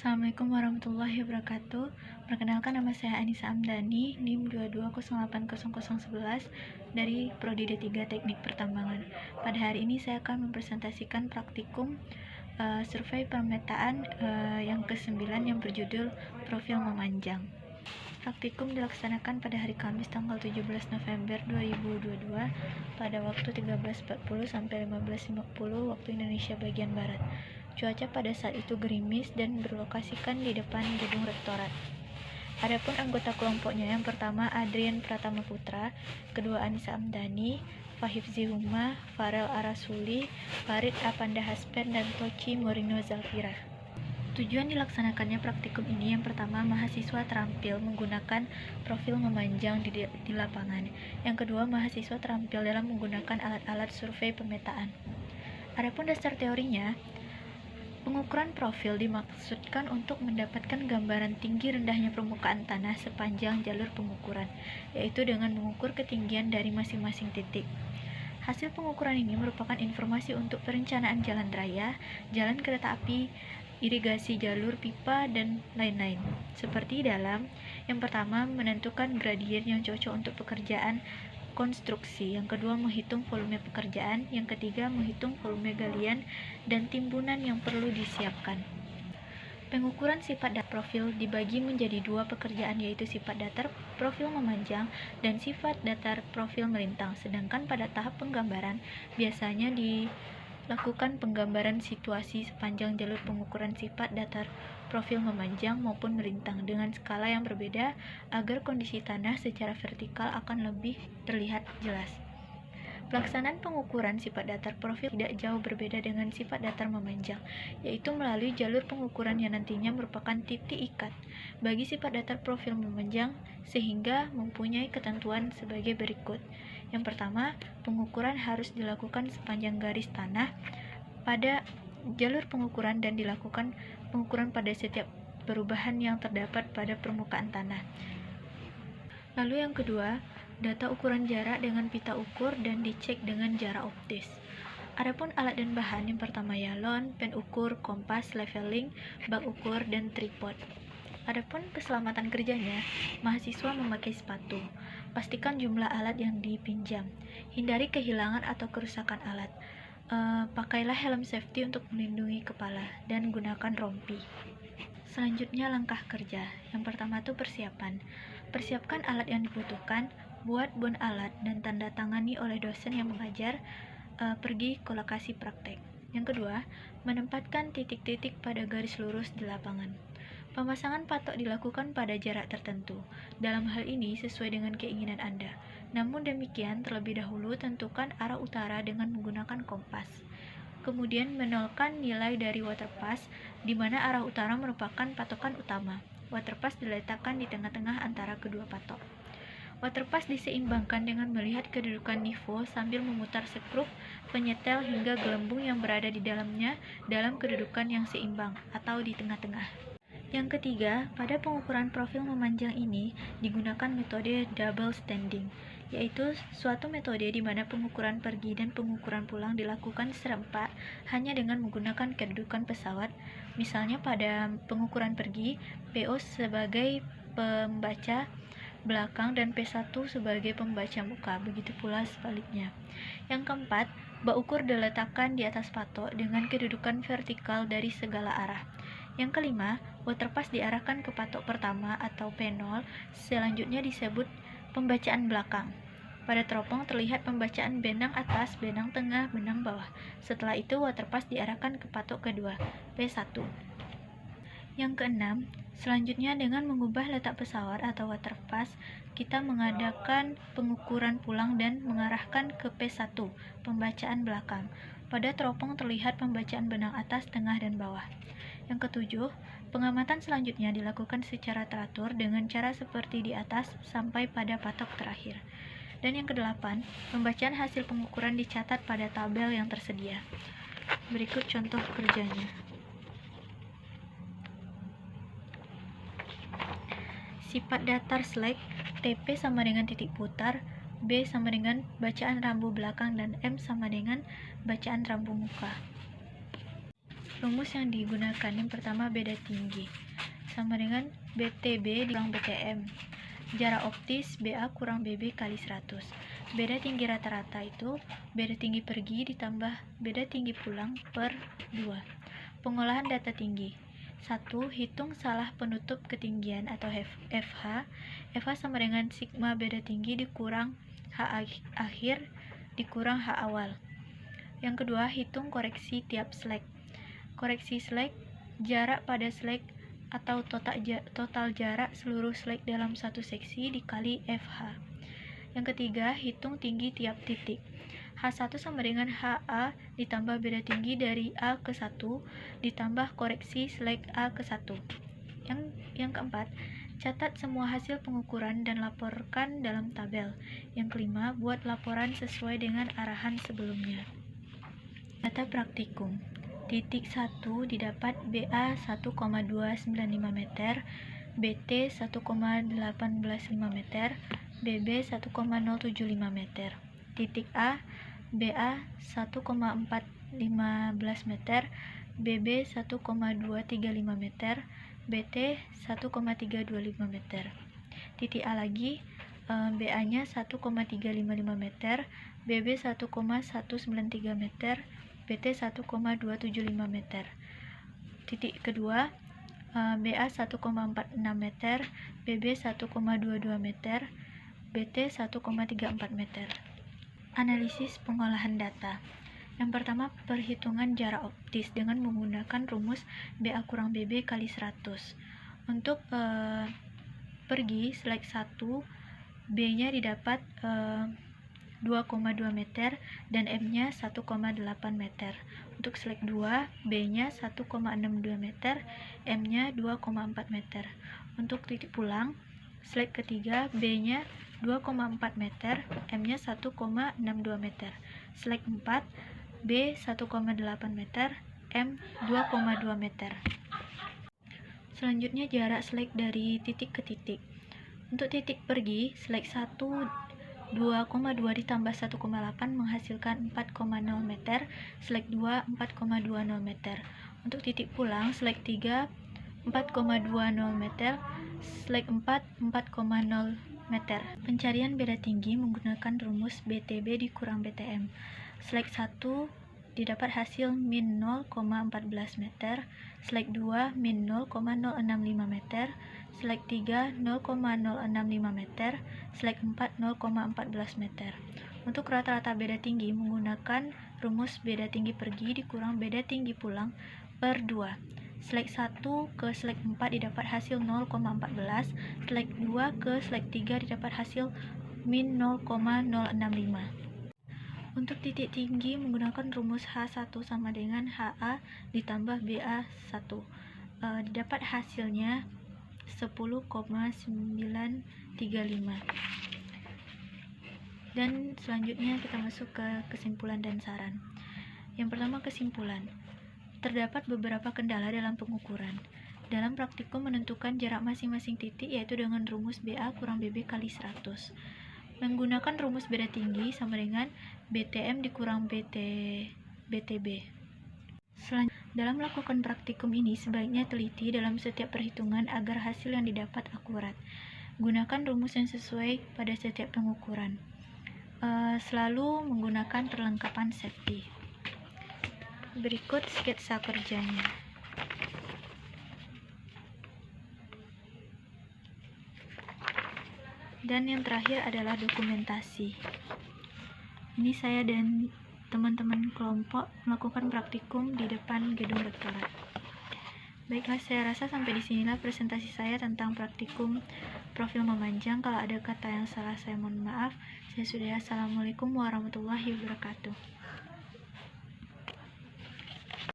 Assalamualaikum warahmatullahi wabarakatuh. Perkenalkan, nama saya Anissa Amdani, NIM 22080011 dari Prodi D3 Teknik Pertambangan. Pada hari ini saya akan mempresentasikan praktikum survei pemetaan yang ke-9 yang berjudul Profil Memanjang. Praktikum dilaksanakan pada hari Kamis tanggal 17 November 2022 pada waktu 13.40 sampai 15.50 waktu Indonesia bagian Barat. Cuaca pada saat itu gerimis dan berlokasikan di depan gedung rektorat. Adapun anggota kelompoknya, yang pertama Adrian Pratama Putra, kedua Anissa Amdani, Fahifzi Huma, Farel Arasuli, Farid Apanda Haspen, dan Tochi Morino Zalfira. Tujuan dilaksanakannya praktikum ini, yang pertama mahasiswa terampil menggunakan profil memanjang di lapangan. Yang kedua, mahasiswa terampil dalam menggunakan alat-alat survei pemetaan. Adapun dasar teorinya, pengukuran profil dimaksudkan untuk mendapatkan gambaran tinggi rendahnya permukaan tanah sepanjang jalur pengukuran, yaitu dengan mengukur ketinggian dari masing-masing titik. Hasil pengukuran ini merupakan informasi untuk perencanaan jalan raya, jalan kereta api, irigasi jalur pipa, dan lain-lain. Seperti dalam, yang pertama menentukan gradien yang cocok untuk pekerjaan konstruksi, yang kedua menghitung volume pekerjaan, yang ketiga menghitung volume galian dan timbunan yang perlu disiapkan. Pengukuran sifat datar profil dibagi menjadi dua pekerjaan, yaitu sifat datar profil memanjang dan sifat datar profil melintang. Sedangkan pada tahap penggambaran biasanya dilakukan penggambaran situasi sepanjang jalur pengukuran sifat datar profil memanjang maupun melintang dengan skala yang berbeda agar kondisi tanah secara vertikal akan lebih terlihat jelas. Pelaksanaan pengukuran sifat datar profil tidak jauh berbeda dengan sifat datar memanjang, yaitu melalui jalur pengukuran yang nantinya merupakan titik ikat bagi sifat datar profil memanjang, sehingga mempunyai ketentuan sebagai berikut. Yang pertama, pengukuran harus dilakukan sepanjang garis tanah pada jalur pengukuran dan dilakukan pengukuran pada setiap perubahan yang terdapat pada permukaan tanah. Lalu yang kedua, data ukuran jarak dengan pita ukur dan dicek dengan jarak optis. Adapun alat dan bahan, yang pertama yalon, pen ukur, kompas, leveling, bak ukur, dan tripod. Adapun keselamatan kerjanya, mahasiswa memakai sepatu. Pastikan jumlah alat yang dipinjam. Hindari kehilangan atau kerusakan alat. Pakailah helm safety untuk melindungi kepala dan gunakan rompi. Selanjutnya langkah kerja. Yang pertama itu persiapan. Persiapkan alat yang dibutuhkan, buat bon alat dan tanda tangani oleh dosen yang mengajar, pergi ke lokasi praktek. Yang kedua, menempatkan titik-titik pada garis lurus di lapangan. Pemasangan patok dilakukan pada jarak tertentu. Dalam hal ini sesuai dengan keinginan Anda. Namun demikian, terlebih dahulu tentukan arah utara dengan menggunakan kompas. Kemudian menolkan nilai dari waterpass, di mana arah utara merupakan patokan utama. Waterpass diletakkan di tengah-tengah antara kedua patok. Waterpass diseimbangkan dengan melihat kedudukan nivo sambil memutar skrup penyetel hingga gelembung yang berada di dalamnya dalam kedudukan yang seimbang atau di tengah-tengah. Yang ketiga, pada pengukuran profil memanjang ini digunakan metode double standing, yaitu suatu metode di mana pengukuran pergi dan pengukuran pulang dilakukan serempak hanya dengan menggunakan kedudukan pesawat. Misalnya pada pengukuran pergi, PO sebagai pembaca belakang dan P1 sebagai pembaca muka, begitu pula sebaliknya. Yang keempat, bak ukur diletakkan di atas patok dengan kedudukan vertikal dari segala arah. Yang kelima, waterpass diarahkan ke patok pertama atau P0, selanjutnya disebut pembacaan belakang. Pada teropong terlihat pembacaan benang atas, benang tengah, benang bawah. Setelah itu waterpass diarahkan ke patok kedua, P1. Yang keenam, selanjutnya dengan mengubah letak pesawat atau waterpass, kita mengadakan pengukuran pulang dan mengarahkan ke P1, pembacaan belakang. Pada teropong terlihat pembacaan benang atas, tengah, dan bawah. Yang ketujuh, pengamatan selanjutnya dilakukan secara teratur dengan cara seperti di atas sampai pada patok terakhir. Dan yang kedelapan, pembacaan hasil pengukuran dicatat pada tabel yang tersedia. Berikut contoh kerjanya. Sifat datar slack, TP sama dengan titik putar, B sama dengan bacaan rambu belakang, dan M sama dengan bacaan rambu muka. Rumus yang digunakan yang pertama beda tinggi sama dengan BTB dikurang BTM. Jarak optis BA kurang BB kali 100. Beda tinggi rata-rata itu beda tinggi pergi ditambah beda tinggi pulang per 2. Pengolahan data tinggi. 1. Hitung salah penutup ketinggian atau FH. FH sama dengan sigma beda tinggi dikurang H akhir dikurang H awal. Yang kedua, hitung koreksi tiap slack. Koreksi slack, jarak pada slack atau total jarak seluruh slack dalam satu seksi dikali FH. Yang ketiga, hitung tinggi tiap titik. H1 sama dengan HA ditambah beda tinggi dari A ke 1 ditambah koreksi slack A ke 1. Yang keempat, catat semua hasil pengukuran dan laporkan dalam tabel. Yang kelima, buat laporan sesuai dengan arahan sebelumnya. Data praktikum. Titik 1 didapat BA 1,295 meter, BT 1,185 meter, BB 1,075 meter. Titik A, BA 1,415 meter, BB 1,235 meter, BT 1,325 meter. Titik A lagi, BA-nya 1,355 meter, BB 1,193 meter, BT 1,275 meter. Titik kedua, BA 1,46 meter, BB 1,22 meter, BT 1,34 meter. Analisis pengolahan data. Yang pertama, perhitungan jarak optis dengan menggunakan rumus BA kurang BB kali 100. Untuk pergi slack 1, B-nya didapat 2,2 meter dan M-nya 1,8 meter. Untuk slack 2, B-nya 1,62 meter, M-nya 2,4 meter. Untuk titik pulang, slack ketiga, B-nya 2,4 meter, M-nya 1,62 meter. Slack 4, B 1,8 meter, M 2,2 meter. Selanjutnya jarak slack dari titik ke titik. Untuk titik pergi, slack 1 2,2 ditambah 1,8 menghasilkan 4,0 meter, slack 2 4,20 meter. Untuk titik pulang, slack 3 4,20 meter, slack 4 4,0 meter. Pencarian beda tinggi menggunakan rumus BTB dikurang BTM. Slack 1 didapat hasil min 0,14 meter, slack 2 min 0,065 meter, slack 3 0,065 meter, slack 4 0,14 meter. Untuk rata-rata beda tinggi menggunakan rumus beda tinggi pergi dikurang beda tinggi pulang per 2. Slack 1 ke slack 4 didapat hasil 0,14, slack 2 ke slack 3 didapat hasil min 0,065. Untuk titik tinggi menggunakan rumus H1 sama dengan HA ditambah BA1. Didapat hasilnya 10,935. Dan selanjutnya kita masuk ke kesimpulan dan saran. Yang pertama, kesimpulan. Terdapat beberapa kendala dalam pengukuran. Dalam praktikum menentukan jarak masing-masing titik yaitu dengan rumus BA kurang BB kali 100. Menggunakan rumus beda tinggi sama dengan BTM dikurang BTB. Dalam melakukan praktikum ini, sebaiknya teliti dalam setiap perhitungan agar hasil yang didapat akurat. Gunakan rumus yang sesuai pada setiap pengukuran. Selalu menggunakan perlengkapan safety. Berikut sketsa kerjanya. Dan yang terakhir adalah dokumentasi. Ini saya dan teman-teman kelompok melakukan praktikum di depan gedung rektorat. Baiklah, saya rasa sampai di sinilah presentasi saya tentang praktikum profil memanjang. Kalau ada kata yang salah, saya mohon maaf. Saya sudah. Assalamualaikum warahmatullahi wabarakatuh.